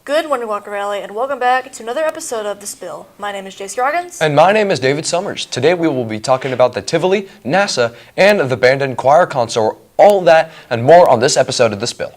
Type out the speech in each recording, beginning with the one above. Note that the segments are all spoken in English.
Good morning, Walker Valley, and welcome back to another episode of The Spill. My name is Jace Goggins. And my name is David Summers. Today we will be talking about the Tivoli, NASA, and the Band and Choir Consort. All that and more on this episode of The Spill.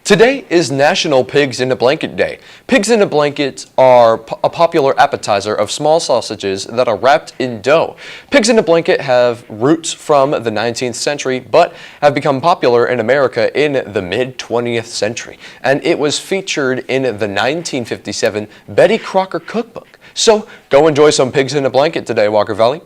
Today is National Pigs in a Blanket Day. Pigs in a blanket are a popular appetizer of small sausages that are wrapped in dough. Pigs in a blanket have roots from the 19th century, but have become popular in America in the mid-20th century. And it was featured in the 1957 Betty Crocker cookbook. So go enjoy some pigs in a blanket today, Walker Valley.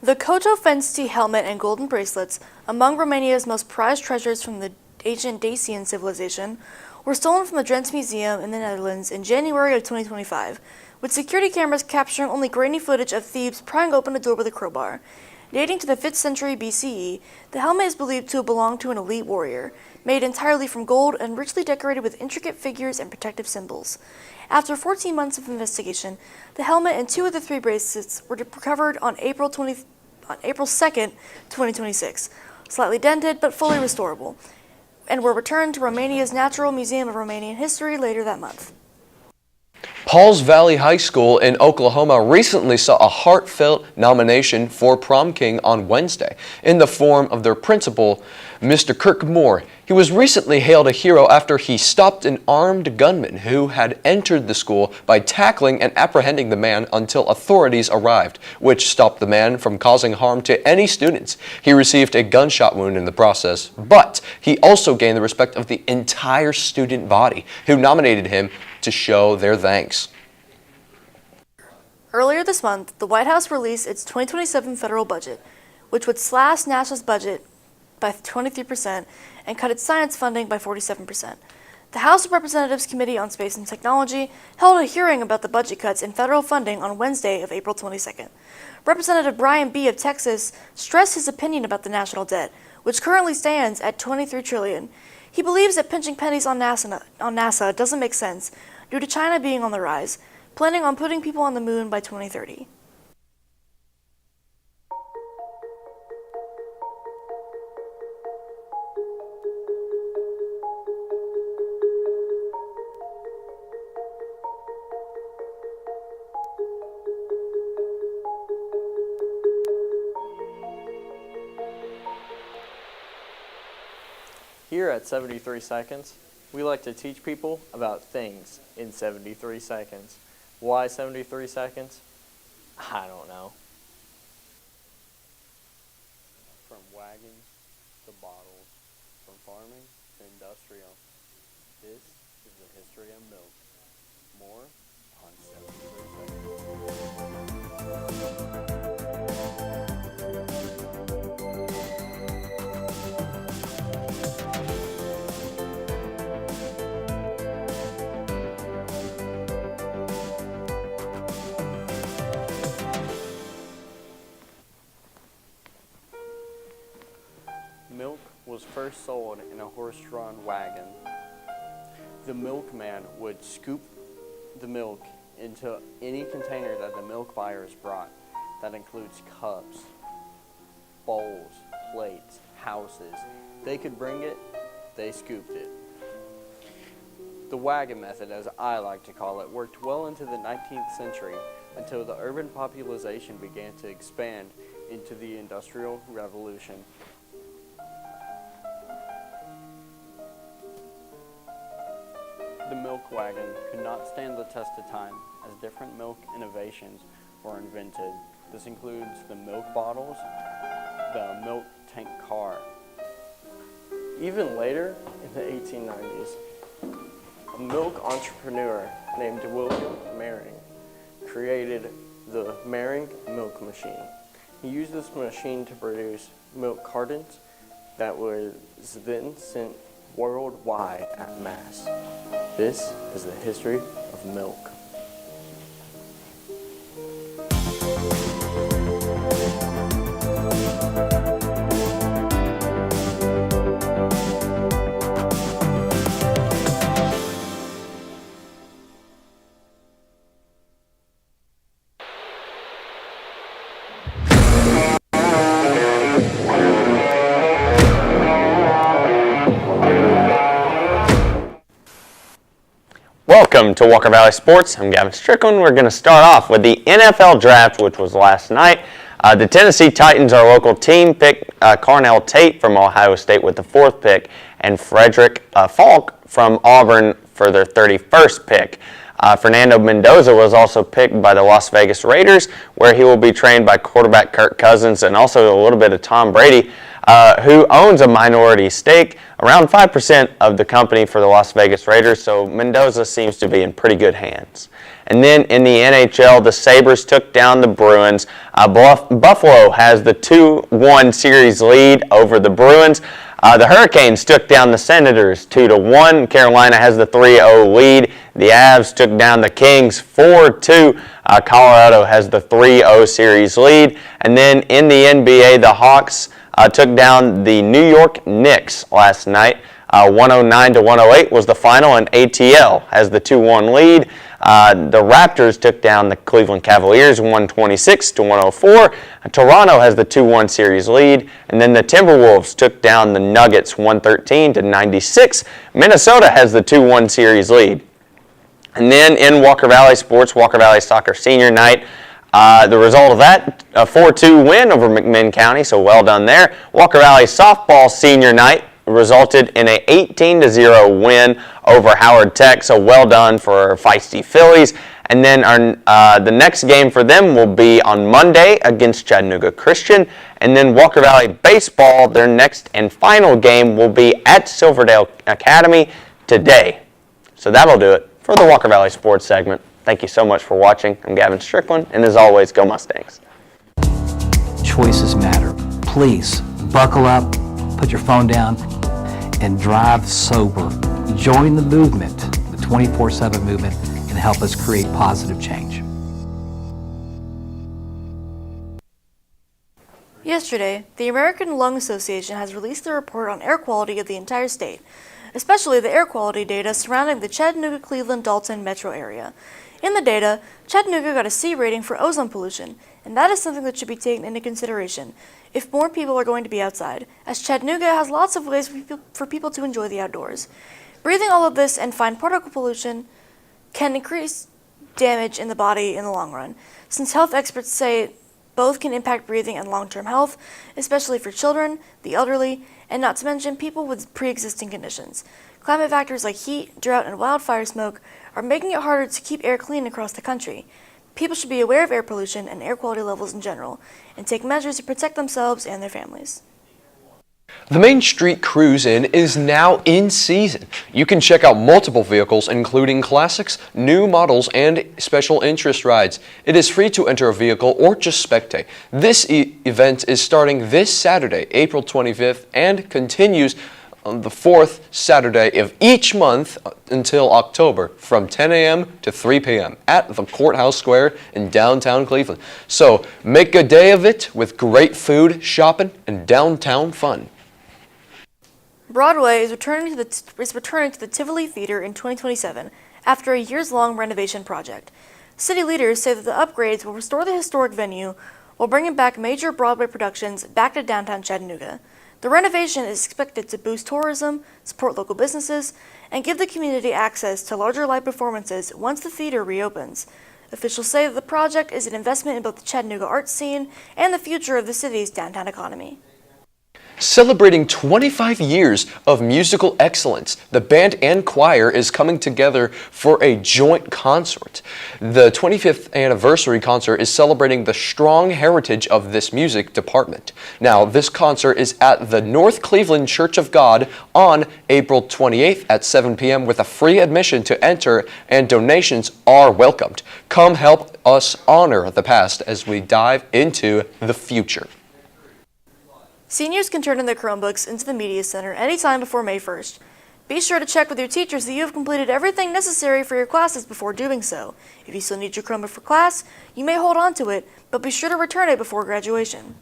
The Koto Fensti helmet and golden bracelets, among Romania's most prized treasures from the ancient Dacian civilization, were stolen from the Drents Museum in the Netherlands in January of 2025, with security cameras capturing only grainy footage of thieves prying open a door with a crowbar. Dating to the 5th century BCE, the helmet is believed to have belonged to an elite warrior, made entirely from gold and richly decorated with intricate figures and protective symbols. After 14 months of investigation, the helmet and 2 of the 3 bracelets were recovered on April 2nd, 2026, slightly dented but fully restorable, and were returned to Romania's Natural Museum of Romanian History later that month. Pauls Valley High School in Oklahoma recently saw a heartfelt nomination for Prom King on Wednesday in the form of their principal, Mr. Kirk Moore. He was recently hailed a hero after he stopped an armed gunman who had entered the school by tackling and apprehending the man until authorities arrived, which stopped the man from causing harm to any students. He received a gunshot wound in the process, but he also gained the respect of the entire student body who nominated him to show their thanks. Earlier this month, the White House released its 2027 federal budget, which would slash NASA's budget by 23% and cut its science funding by 47%. The House of Representatives Committee on Space and Technology held a hearing about the budget cuts in federal funding on Wednesday of April 22nd. Representative Brian B. of Texas stressed his opinion about the national debt, which currently stands at $23 trillion. He believes that pinching pennies on NASA doesn't make sense due to China being on the rise, planning on putting people on the moon by 2030. Here at 73 Seconds, we like to teach people about things in 73 seconds. Why 73 seconds? I don't know. From wagons to bottles, from farming to industrial. This is the history of milk. More on 73 seconds. Milk was first sold in a horse-drawn wagon. The milkman would scoop the milk into any container that the milk buyers brought. That includes cups, bowls, plates, houses. They could bring it, they scooped it. The wagon method, as I like to call it, worked well into the 19th century until the urban population began to expand into the Industrial Revolution. The milk wagon could not stand the test of time as different milk innovations were invented. This includes the milk bottles, the milk tank car. Even later, in the 1890s, a milk entrepreneur named William Mering created the Mering milk machine. He used this machine to produce milk cartons that was then sent worldwide en masse. This is the history of milk. Welcome to Walker Valley Sports. I'm Gavin Strickland. We're going to start off with the NFL Draft, which was last night. The Tennessee Titans, our local team, picked Carnell Tate from Ohio State with the 4th pick and Frederick Falk from Auburn for their 31st pick. Fernando Mendoza was also picked by the Las Vegas Raiders, where he will be trained by quarterback Kirk Cousins and also a little bit of Tom Brady, who owns a minority stake, around 5% of the company for the Las Vegas Raiders, so Mendoza seems to be in pretty good hands. And then in the NHL, the Sabres took down the Bruins. Buffalo has the 2-1 series lead over the Bruins. The Hurricanes took down the Senators 2-1. Carolina has the 3-0 lead. The Avs took down the Kings 4-2. Colorado has the 3-0 series lead. And then in the NBA, the Hawks took down the New York Knicks last night. 109-108 was the final, and ATL has the 2-1 lead. The Raptors took down the Cleveland Cavaliers 126-104. Toronto has the 2-1 series lead, and then the Timberwolves took down the Nuggets 113-96. Minnesota has the 2-1 series lead. And then in Walker Valley Sports, Walker Valley Soccer Senior Night, the result of that, a 4-2 win over McMinn County, so well done there. Walker Valley Softball Senior Night resulted in a 18-0 win over Howard Tech, so well done for our feisty Phillies. And then the next game for them will be on Monday against Chattanooga Christian. And then Walker Valley Baseball, their next and final game will be at Silverdale Academy today. So that'll do it for the Walker Valley Sports segment. Thank you so much for watching. I'm Gavin Strickland, and as always, go Mustangs. Choices matter. Please buckle up, put your phone down, and drive sober. Join the movement, the 24/7 movement, and help us create positive change. Yesterday, the American Lung Association has released a report on air quality of the entire state, especially the air quality data surrounding the Chattanooga, Cleveland, Dalton metro area. In the data, Chattanooga got a C rating for ozone pollution, and that is something that should be taken into consideration if more people are going to be outside, as Chattanooga has lots of ways for people to enjoy the outdoors. Breathing all of this and fine particle pollution can increase damage in the body in the long run, since health experts say both can impact breathing and long-term health, especially for children, the elderly, and not to mention people with pre-existing conditions. Climate factors like heat, drought, and wildfire smoke are making it harder to keep air clean across the country. People should be aware of air pollution and air quality levels in general, and take measures to protect themselves and their families. The Main Street Cruise In is now in season. You can check out multiple vehicles, including classics, new models, and special interest rides. It is free to enter a vehicle or just spectate. This event is starting this Saturday, April 25th, and continues on the 4th Saturday of each month until October from 10 a.m. to 3 p.m. at the Courthouse Square in downtown Cleveland. So make a day of it with great food, shopping, and downtown fun. Broadway is returning to the Tivoli Theater in 2027 after a years-long renovation project. City leaders say that the upgrades will restore the historic venue while bringing back major Broadway productions back to downtown Chattanooga. The renovation is expected to boost tourism, support local businesses, and give the community access to larger live performances once the theater reopens. Officials say that the project is an investment in both the Chattanooga art scene and the future of the city's downtown economy. Celebrating 25 years of musical excellence, the band and choir is coming together for a joint concert. The 25th anniversary concert is celebrating the strong heritage of this music department. Now, this concert is at the North Cleveland Church of God on April 28th at 7 p.m. with a free admission to enter, and donations are welcomed. Come help us honor the past as we dive into the future. Seniors can turn in their Chromebooks into the Media Center anytime before May 1st. Be sure to check with your teachers that you have completed everything necessary for your classes before doing so. If you still need your Chromebook for class, you may hold on to it, but be sure to return it before graduation.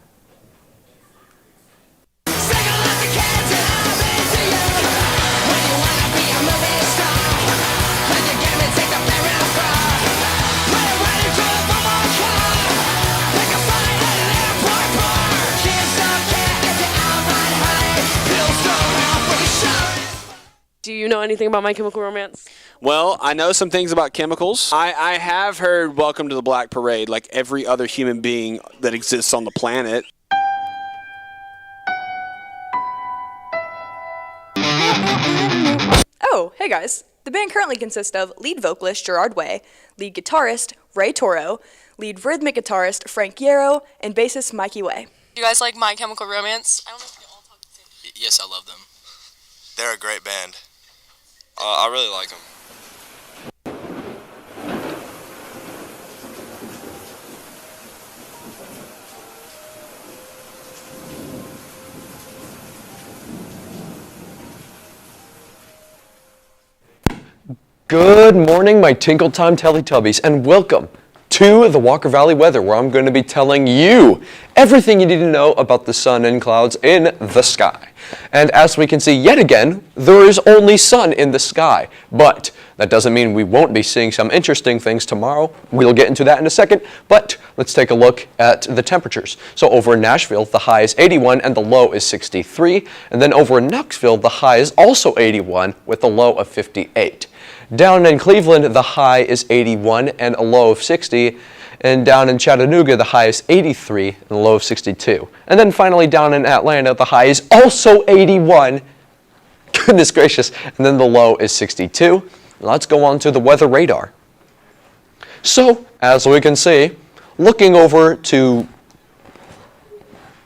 Do you know anything about My Chemical Romance? Well, I know some things about chemicals. I have heard Welcome to the Black Parade like every other human being that exists on the planet. Oh, hey guys. The band currently consists of lead vocalist Gerard Way, lead guitarist Ray Toro, lead rhythmic guitarist Frank Yarrow, and bassist Mikey Way. Do you guys like My Chemical Romance? I don't know if you all talk the same. Yes, I love them. They're a great band. I really like them. Good morning, my Tinkle Time Teletubbies, and welcome to the Walker Valley weather, where I'm going to be telling you everything you need to know about the sun and clouds in the sky. And as we can see yet again, there is only sun in the sky, but that doesn't mean we won't be seeing some interesting things tomorrow. We'll get into that in a second, but let's take a look at the temperatures. So over in Nashville, the high is 81 and the low is 63, and then over in Knoxville, the high is also 81 with a low of 58. Down in Cleveland, the high is 81 and a low of 60. And down in Chattanooga, the high is 83 and a low of 62. And then finally down in Atlanta, the high is also 81. Goodness gracious. And then the low is 62. Let's go on to the weather radar. So, as we can see, looking over to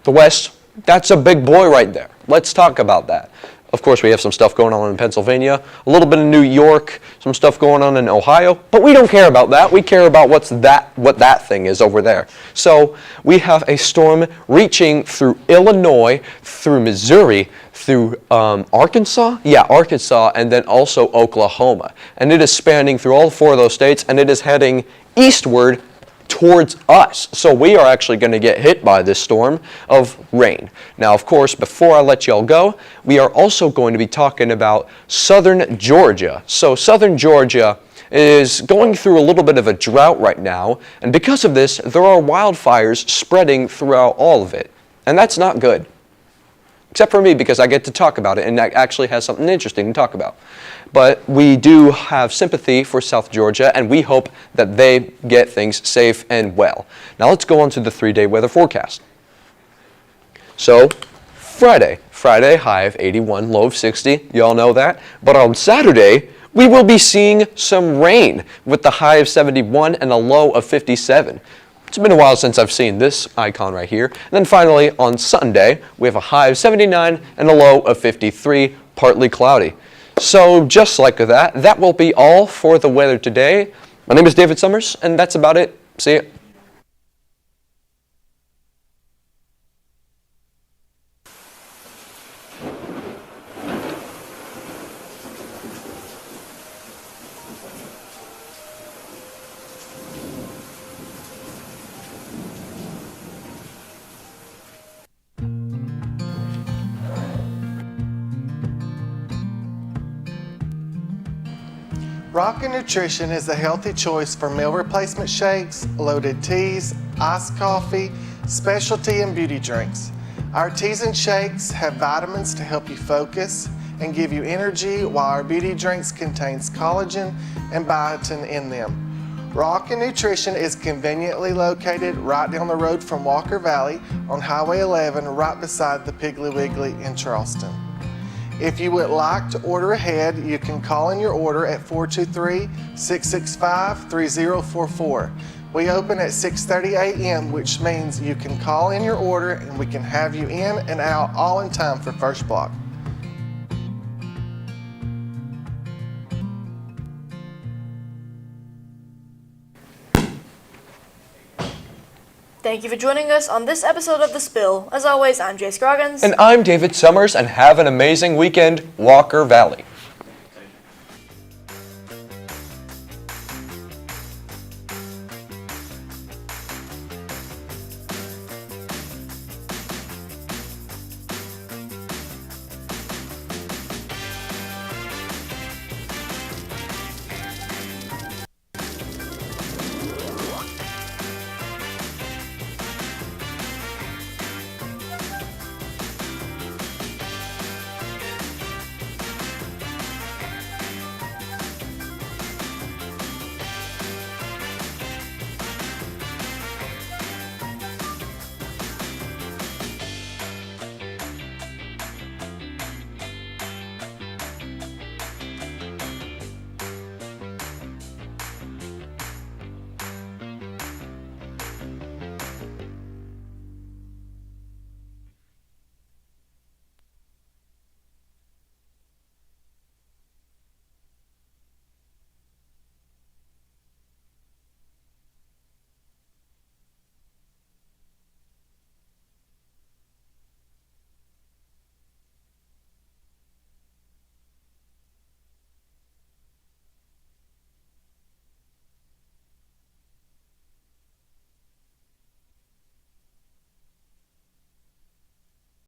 the west, that's a big boy right there. Let's talk about that. Of course, we have some stuff going on in Pennsylvania, a little bit in New York, some stuff going on in Ohio, but we don't care about that. We care about what that thing is over there. So we have a storm reaching through Illinois, through Missouri, through Arkansas, and then also Oklahoma. And it is spanning through all four of those states, and it is heading eastward towards us. So we are actually going to get hit by this storm of rain. Now, of course, before I let y'all go, we are also going to be talking about southern Georgia. So southern Georgia is going through a little bit of a drought right now, and because of this, there are wildfires spreading throughout all of it. And that's not good. Except for me, because I get to talk about it, and that actually has something interesting to talk about. But we do have sympathy for South Georgia, and we hope that they get things safe and well. Now let's go on to the 3-day weather forecast. So, Friday high of 81, low of 60, y'all know that. But on Saturday, we will be seeing some rain with the high of 71 and a low of 57. It's been a while since I've seen this icon right here. And then finally, on Sunday, we have a high of 79 and a low of 53, partly cloudy. So just like that will be all for the weather today. My name is David Summers, and that's about it. See ya. Rockin' Nutrition is a healthy choice for meal replacement shakes, loaded teas, iced coffee, specialty and beauty drinks. Our teas and shakes have vitamins to help you focus and give you energy, while our beauty drinks contains collagen and biotin in them. Rock and Nutrition is conveniently located right down the road from Walker Valley on Highway 11, right beside the Piggly Wiggly in Charleston. If you would like to order ahead, you can call in your order at 423-665-3044. We open at 6:30 a.m., which means you can call in your order and we can have you in and out all in time for first block. Thank you for joining us on this episode of The Spill. As always, I'm Jay Scroggins. And I'm David Summers, and have an amazing weekend, Walker Valley.